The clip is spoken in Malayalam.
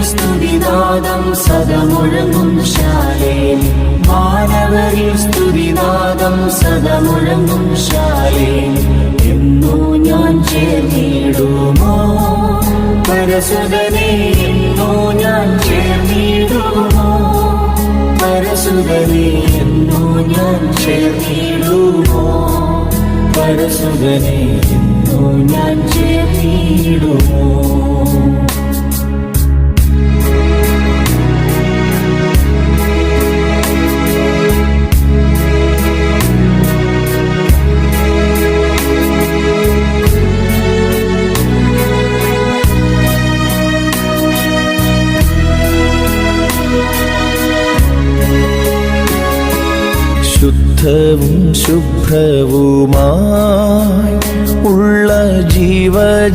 സ്തുതിനാദം സദമുഴങ്ങും ശാലേം മാനവരിൽ സ്തുതിനാദം സദമുഴങ്ങും ശാലേം എന്നു ഞാൻ ചേർന്നിടുമോ പരസുതനെ എന്നു ഞാൻ ചേർന്നിടുമോ പരസുതനെ എന്നു ഞാൻ ചേർന്നിടുമോ പരസുതനെ എന്നു ഞാൻ ചേർന്നിടുമോ ശുദ്ധവും ശുഭ്രവുമായി ഉള്ള ജീവജലനദിയിൻ